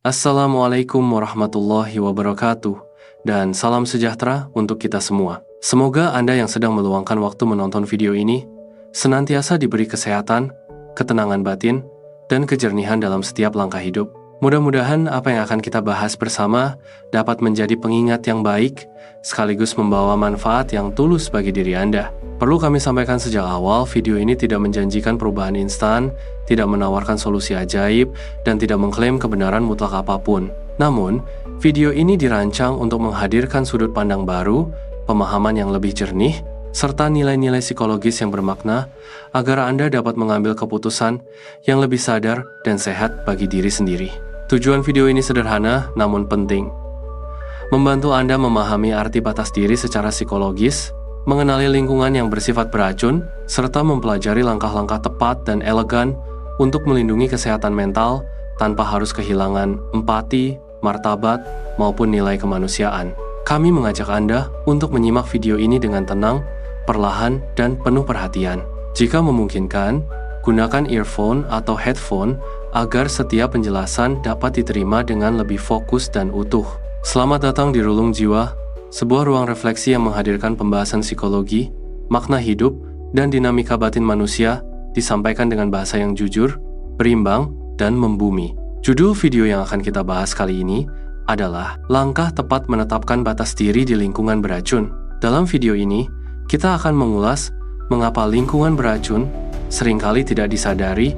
Assalamualaikum warahmatullahi wabarakatuh, dan salam sejahtera untuk kita semua. Semoga Anda yang sedang meluangkan waktu menonton video ini senantiasa diberi kesehatan, ketenangan batin, dan kejernihan dalam setiap langkah hidup. Mudah-mudahan apa yang akan kita bahas bersama dapat menjadi pengingat yang baik, sekaligus membawa manfaat yang tulus bagi diri Anda. Perlu kami sampaikan sejak awal, video ini tidak menjanjikan perubahan instan, tidak menawarkan solusi ajaib, dan tidak mengklaim kebenaran mutlak apapun. Namun, video ini dirancang untuk menghadirkan sudut pandang baru, pemahaman yang lebih jernih, serta nilai-nilai psikologis yang bermakna, agar Anda dapat mengambil keputusan yang lebih sadar dan sehat bagi diri sendiri. Tujuan video ini sederhana, namun penting. Membantu Anda memahami arti batas diri secara psikologis, mengenali lingkungan yang bersifat beracun, serta mempelajari langkah-langkah tepat dan elegan untuk melindungi kesehatan mental tanpa harus kehilangan empati, martabat, maupun nilai kemanusiaan. Kami mengajak Anda untuk menyimak video ini dengan tenang, perlahan, dan penuh perhatian. Jika memungkinkan, gunakan earphone atau headphone agar setiap penjelasan dapat diterima dengan lebih fokus dan utuh. Selamat datang di Relung Jiwa, sebuah ruang refleksi yang menghadirkan pembahasan psikologi, makna hidup, dan dinamika batin manusia disampaikan dengan bahasa yang jujur, berimbang, dan membumi. Judul video yang akan kita bahas kali ini adalah langkah tepat menetapkan batas diri di lingkungan beracun. Dalam video ini, kita akan mengulas mengapa lingkungan beracun seringkali tidak disadari,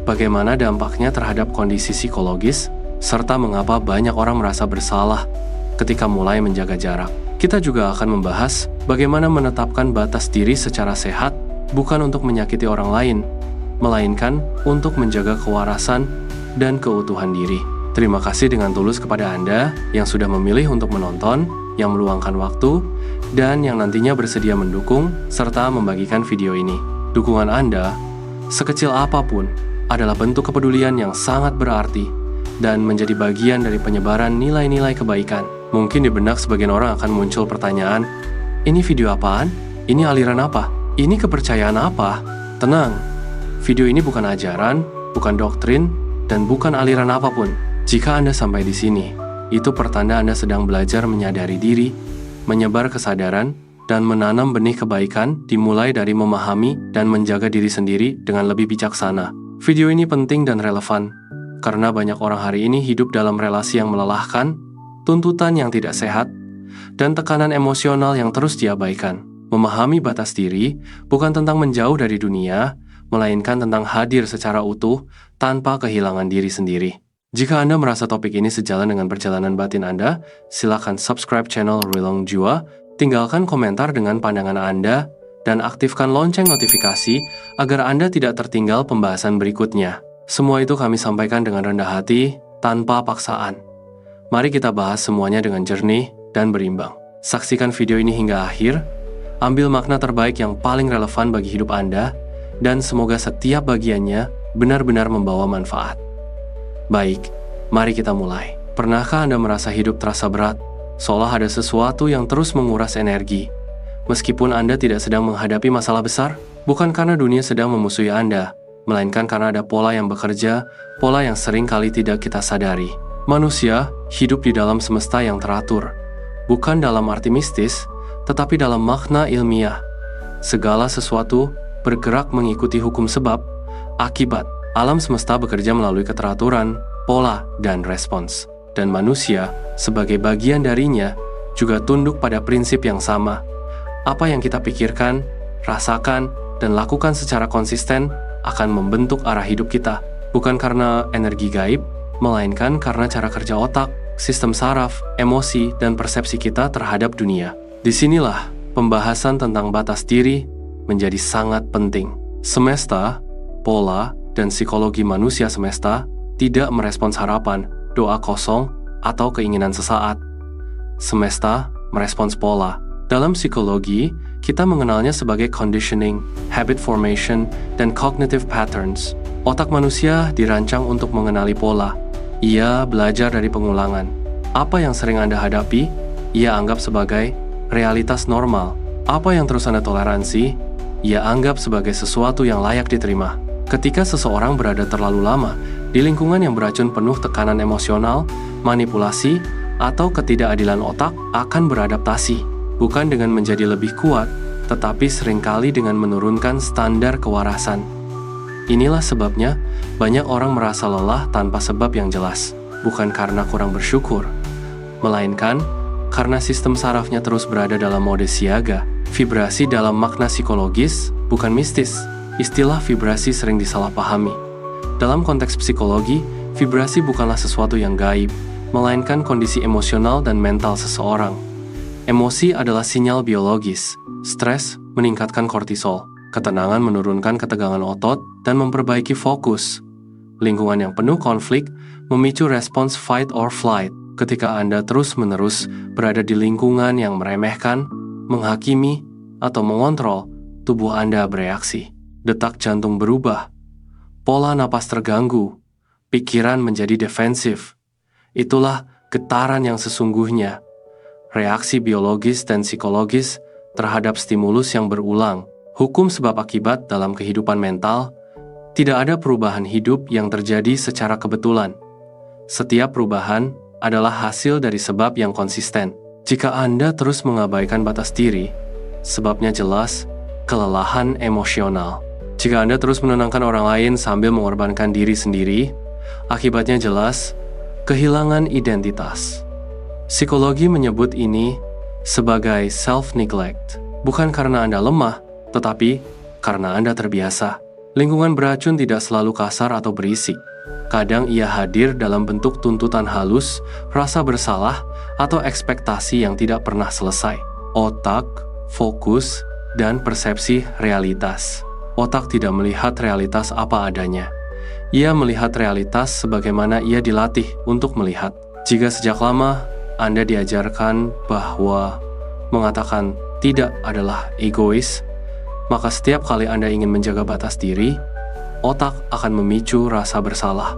bagaimana dampaknya terhadap kondisi psikologis, serta mengapa banyak orang merasa bersalah ketika mulai menjaga jarak. Kita juga akan membahas bagaimana menetapkan batas diri secara sehat, bukan untuk menyakiti orang lain, melainkan untuk menjaga kewarasan dan keutuhan diri. Terima kasih dengan tulus kepada Anda yang sudah memilih untuk menonton, yang meluangkan waktu, dan yang nantinya bersedia mendukung serta membagikan video ini. Dukungan Anda, sekecil apapun, adalah bentuk kepedulian yang sangat berarti dan menjadi bagian dari penyebaran nilai-nilai kebaikan. Mungkin di benak sebagian orang akan muncul pertanyaan, ini video apaan? Ini aliran apa? Ini kepercayaan apa? Tenang, video ini bukan ajaran, bukan doktrin, dan bukan aliran apapun. Jika Anda sampai di sini, itu pertanda Anda sedang belajar menyadari diri, menyebar kesadaran, dan menanam benih kebaikan dimulai dari memahami dan menjaga diri sendiri dengan lebih bijaksana. Video ini penting dan relevan, karena banyak orang hari ini hidup dalam relasi yang melelahkan, tuntutan yang tidak sehat, dan tekanan emosional yang terus diabaikan. Memahami batas diri bukan tentang menjauh dari dunia, melainkan tentang hadir secara utuh tanpa kehilangan diri sendiri. Jika Anda merasa topik ini sejalan dengan perjalanan batin Anda, silakan subscribe channel Relung Jiwa, tinggalkan komentar dengan pandangan Anda, dan aktifkan lonceng notifikasi agar Anda tidak tertinggal pembahasan berikutnya. Semua itu kami sampaikan dengan rendah hati, tanpa paksaan. Mari kita bahas semuanya dengan jernih dan berimbang. Saksikan video ini hingga akhir, ambil makna terbaik yang paling relevan bagi hidup Anda, dan semoga setiap bagiannya benar-benar membawa manfaat. Baik, mari kita mulai. Pernahkah Anda merasa hidup terasa berat, seolah ada sesuatu yang terus menguras energi? Meskipun Anda tidak sedang menghadapi masalah besar, bukan karena dunia sedang memusuhi Anda, melainkan karena ada pola yang bekerja, pola yang sering kali tidak kita sadari. Manusia hidup di dalam semesta yang teratur, bukan dalam arti mistis, tetapi dalam makna ilmiah. Segala sesuatu bergerak mengikuti hukum sebab, akibat. Alam semesta bekerja melalui keteraturan, pola, dan respons. Dan manusia, sebagai bagian darinya, juga tunduk pada prinsip yang sama. Apa yang kita pikirkan, rasakan, dan lakukan secara konsisten akan membentuk arah hidup kita. Bukan karena energi gaib, melainkan karena cara kerja otak, sistem saraf, emosi, dan persepsi kita terhadap dunia. Disinilah pembahasan tentang batas diri menjadi sangat penting. Semesta, pola, dan psikologi manusia semesta tidak merespons harapan, doa kosong, atau keinginan sesaat. Semesta merespons pola. Dalam psikologi, kita mengenalnya sebagai conditioning, habit formation, dan cognitive patterns. Otak manusia dirancang untuk mengenali pola. Ia belajar dari pengulangan. Apa yang sering Anda hadapi, ia anggap sebagai realitas normal. Apa yang terus Anda toleransi, ia anggap sebagai sesuatu yang layak diterima. Ketika seseorang berada terlalu lama di lingkungan yang beracun penuh tekanan emosional, manipulasi, atau ketidakadilan otak akan beradaptasi, bukan dengan menjadi lebih kuat, tetapi seringkali dengan menurunkan standar kewarasan. Inilah sebabnya banyak orang merasa lelah tanpa sebab yang jelas, bukan karena kurang bersyukur, melainkan karena sistem sarafnya terus berada dalam mode siaga. Vibrasi dalam makna psikologis, bukan mistis. Istilah vibrasi sering disalahpahami. Dalam konteks psikologi, vibrasi bukanlah sesuatu yang gaib, melainkan kondisi emosional dan mental seseorang. Emosi adalah sinyal biologis. Stres meningkatkan kortisol, ketenangan menurunkan ketegangan otot dan memperbaiki fokus. Lingkungan yang penuh konflik memicu respons fight or flight. Ketika Anda terus-menerus berada di lingkungan yang meremehkan, menghakimi, atau mengontrol, tubuh Anda bereaksi. Detak jantung berubah, pola napas terganggu, pikiran menjadi defensif. Itulah getaran yang sesungguhnya, reaksi biologis dan psikologis terhadap stimulus yang berulang. Hukum sebab akibat dalam kehidupan mental, tidak ada perubahan hidup yang terjadi secara kebetulan. Setiap perubahan adalah hasil dari sebab yang konsisten. Jika Anda terus mengabaikan batas diri, sebabnya jelas, kelelahan emosional. Jika Anda terus menenangkan orang lain sambil mengorbankan diri sendiri, akibatnya jelas, kehilangan identitas. Psikologi menyebut ini sebagai self-neglect. Bukan karena Anda lemah, tetapi karena Anda terbiasa. Lingkungan beracun tidak selalu kasar atau berisik. Kadang ia hadir dalam bentuk tuntutan halus, rasa bersalah, atau ekspektasi yang tidak pernah selesai. Otak, fokus, dan persepsi realitas. Otak tidak melihat realitas apa adanya. Ia melihat realitas sebagaimana ia dilatih untuk melihat. Jika sejak lama Anda diajarkan bahwa mengatakan tidak adalah egois, maka setiap kali Anda ingin menjaga batas diri, otak akan memicu rasa bersalah.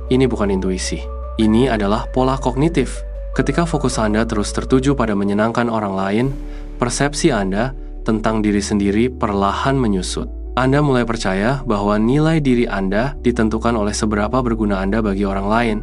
Ini bukan intuisi. Ini adalah pola kognitif. Ketika fokus Anda terus tertuju pada menyenangkan orang lain, persepsi Anda tentang diri sendiri perlahan menyusut. Anda mulai percaya bahwa nilai diri Anda ditentukan oleh seberapa berguna Anda bagi orang lain.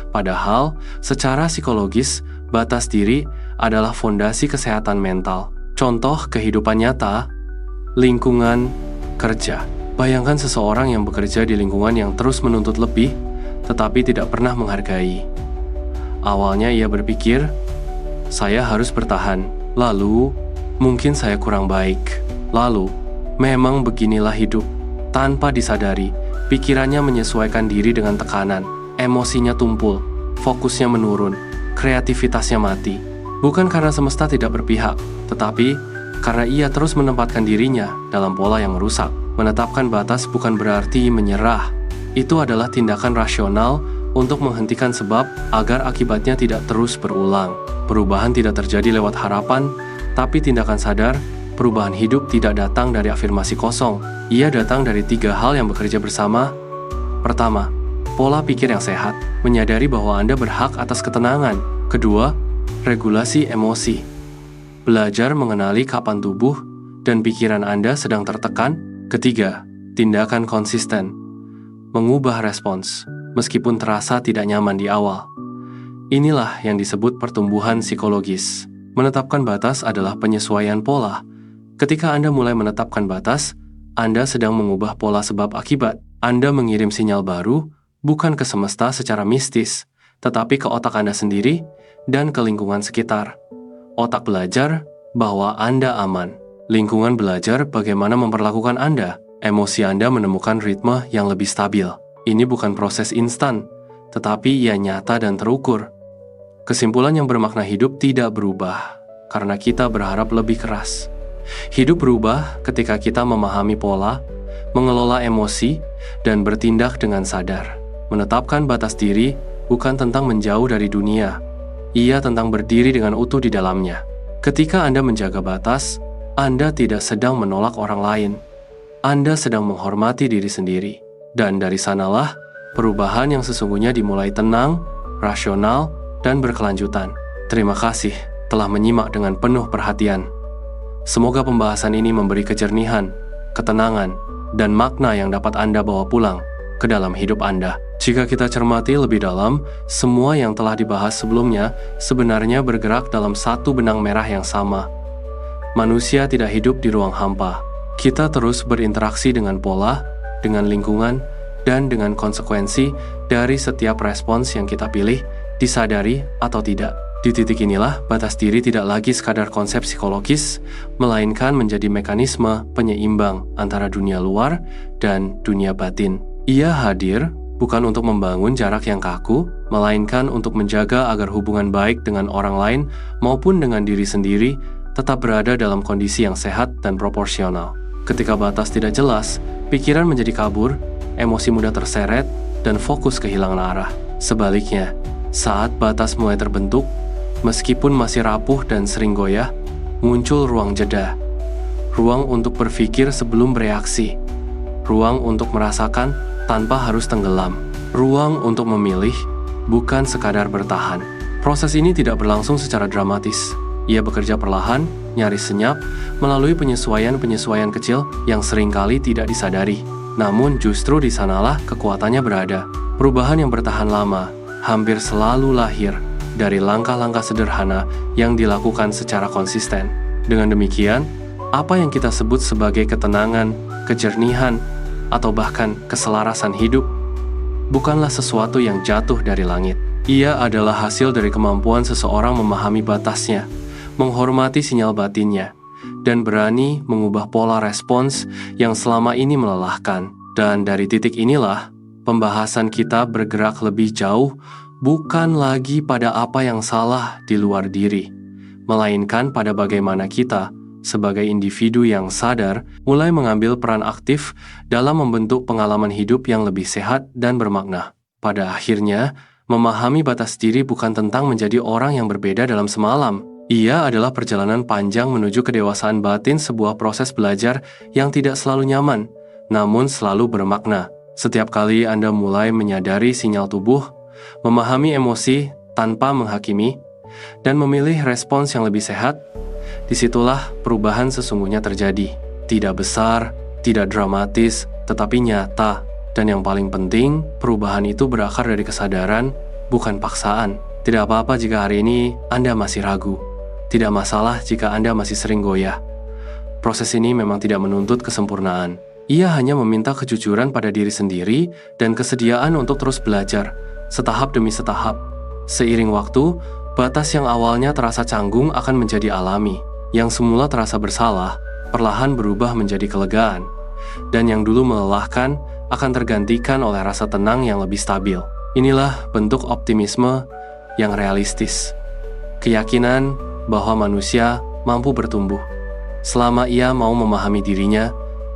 Padahal, secara psikologis, batas diri adalah fondasi kesehatan mental. Contoh kehidupan nyata, lingkungan kerja. Bayangkan seseorang yang bekerja di lingkungan yang terus menuntut lebih, tetapi tidak pernah menghargai. Awalnya ia berpikir, saya harus bertahan. Lalu, mungkin saya kurang baik. Lalu, memang beginilah hidup. Tanpa disadari, pikirannya menyesuaikan diri dengan tekanan, emosinya tumpul, fokusnya menurun, kreativitasnya mati. Bukan karena semesta tidak berpihak, tetapi karena ia terus menempatkan dirinya dalam pola yang merusak. Menetapkan batas bukan berarti menyerah. Itu adalah tindakan rasional untuk menghentikan sebab agar akibatnya tidak terus berulang. Perubahan tidak terjadi lewat harapan, tapi tindakan sadar. Perubahan hidup tidak datang dari afirmasi kosong. Ia datang dari 3 hal yang bekerja bersama. Pertama, pola pikir yang sehat, menyadari bahwa Anda berhak atas ketenangan. Kedua, regulasi emosi, belajar mengenali kapan tubuh dan pikiran Anda sedang tertekan. Ketiga, tindakan konsisten, mengubah respons, meskipun terasa tidak nyaman di awal. Inilah yang disebut pertumbuhan psikologis. Menetapkan batas adalah penyesuaian pola. Ketika Anda mulai menetapkan batas, Anda sedang mengubah pola sebab akibat. Anda mengirim sinyal baru, bukan ke semesta secara mistis, tetapi ke otak Anda sendiri dan ke lingkungan sekitar. Otak belajar bahwa Anda aman. Lingkungan belajar bagaimana memperlakukan Anda. Emosi Anda menemukan ritme yang lebih stabil. Ini bukan proses instan, tetapi ia nyata dan terukur. Kesimpulan yang bermakna hidup tidak berubah, karena kita berharap lebih keras. Hidup berubah ketika kita memahami pola, mengelola emosi, dan bertindak dengan sadar. Menetapkan batas diri bukan tentang menjauh dari dunia. Ia tentang berdiri dengan utuh di dalamnya. Ketika Anda menjaga batas, Anda tidak sedang menolak orang lain. Anda sedang menghormati diri sendiri. Dan dari sanalah, perubahan yang sesungguhnya dimulai tenang, rasional, dan berkelanjutan. Terima kasih telah menyimak dengan penuh perhatian. Semoga pembahasan ini memberi kejernihan, ketenangan, dan makna yang dapat Anda bawa pulang ke dalam hidup Anda. Jika kita cermati lebih dalam, semua yang telah dibahas sebelumnya sebenarnya bergerak dalam satu benang merah yang sama. Manusia tidak hidup di ruang hampa. Kita terus berinteraksi dengan pola, dengan lingkungan, dan dengan konsekuensi dari setiap respons yang kita pilih, disadari atau tidak. Di titik inilah, batas diri tidak lagi sekadar konsep psikologis, melainkan menjadi mekanisme penyeimbang antara dunia luar dan dunia batin. Ia hadir bukan untuk membangun jarak yang kaku, melainkan untuk menjaga agar hubungan baik dengan orang lain maupun dengan diri sendiri tetap berada dalam kondisi yang sehat dan proporsional. Ketika batas tidak jelas, pikiran menjadi kabur, emosi mudah terseret, dan fokus kehilangan arah. Sebaliknya, saat batas mulai terbentuk, meskipun masih rapuh dan sering goyah, muncul ruang jeda. Ruang untuk berpikir sebelum bereaksi. Ruang untuk merasakan tanpa harus tenggelam. Ruang untuk memilih, bukan sekadar bertahan. Proses ini tidak berlangsung secara dramatis. Ia bekerja perlahan, nyaris senyap, melalui penyesuaian-penyesuaian kecil yang seringkali tidak disadari. Namun justru di sanalah kekuatannya berada. Perubahan yang bertahan lama hampir selalu lahir dari langkah-langkah sederhana yang dilakukan secara konsisten. Dengan demikian, apa yang kita sebut sebagai ketenangan, kejernihan, atau bahkan keselarasan hidup bukanlah sesuatu yang jatuh dari langit. Ia adalah hasil dari kemampuan seseorang memahami batasnya, menghormati sinyal batinnya, dan berani mengubah pola respons yang selama ini melelahkan. Dan dari titik inilah, pembahasan kita bergerak lebih jauh, bukan lagi pada apa yang salah di luar diri, melainkan pada bagaimana kita, sebagai individu yang sadar, mulai mengambil peran aktif dalam membentuk pengalaman hidup yang lebih sehat dan bermakna. Pada akhirnya, memahami batas diri bukan tentang menjadi orang yang berbeda dalam semalam. Ia adalah perjalanan panjang menuju kedewasaan batin, sebuah proses belajar yang tidak selalu nyaman, namun selalu bermakna. Setiap kali Anda mulai menyadari sinyal tubuh, memahami emosi tanpa menghakimi, dan memilih respons yang lebih sehat, disitulah perubahan sesungguhnya terjadi. Tidak besar, tidak dramatis, tetapi nyata. Dan yang paling penting, perubahan itu berakar dari kesadaran, bukan paksaan. Tidak apa-apa jika hari ini Anda masih ragu. Tidak masalah jika Anda masih sering goyah. Proses ini memang tidak menuntut kesempurnaan. Ia hanya meminta kejujuran pada diri sendiri dan kesediaan untuk terus belajar, setahap demi setahap. Seiring waktu, batas yang awalnya terasa canggung akan menjadi alami. Yang semula terasa bersalah, perlahan berubah menjadi kelegaan. Dan yang dulu melelahkan akan tergantikan oleh rasa tenang yang lebih stabil. Inilah bentuk optimisme yang realistis. Keyakinan bahwa manusia mampu bertumbuh selama ia mau memahami dirinya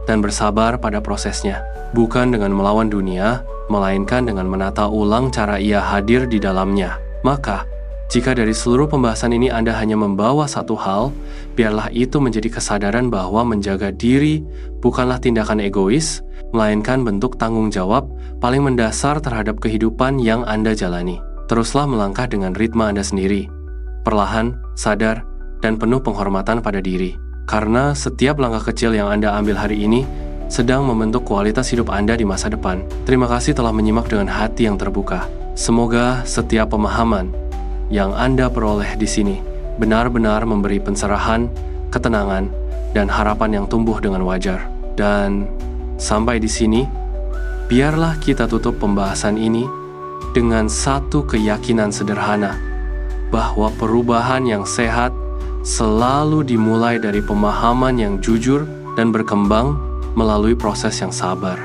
dan bersabar pada prosesnya. Bukan dengan melawan dunia, melainkan dengan menata ulang cara ia hadir di dalamnya. Maka, jika dari seluruh pembahasan ini Anda hanya membawa satu hal, biarlah itu menjadi kesadaran bahwa menjaga diri bukanlah tindakan egois, melainkan bentuk tanggung jawab paling mendasar terhadap kehidupan yang Anda jalani. Teruslah melangkah dengan ritme Anda sendiri, perlahan, sadar, dan penuh penghormatan pada diri. Karena setiap langkah kecil yang Anda ambil hari ini sedang membentuk kualitas hidup Anda di masa depan. Terima kasih telah menyimak dengan hati yang terbuka. Semoga setiap pemahaman yang Anda peroleh di sini benar-benar memberi pencerahan, ketenangan, dan harapan yang tumbuh dengan wajar. Dan sampai di sini, biarlah kita tutup pembahasan ini dengan satu keyakinan sederhana, bahwa perubahan yang sehat selalu dimulai dari pemahaman yang jujur dan berkembang melalui proses yang sabar.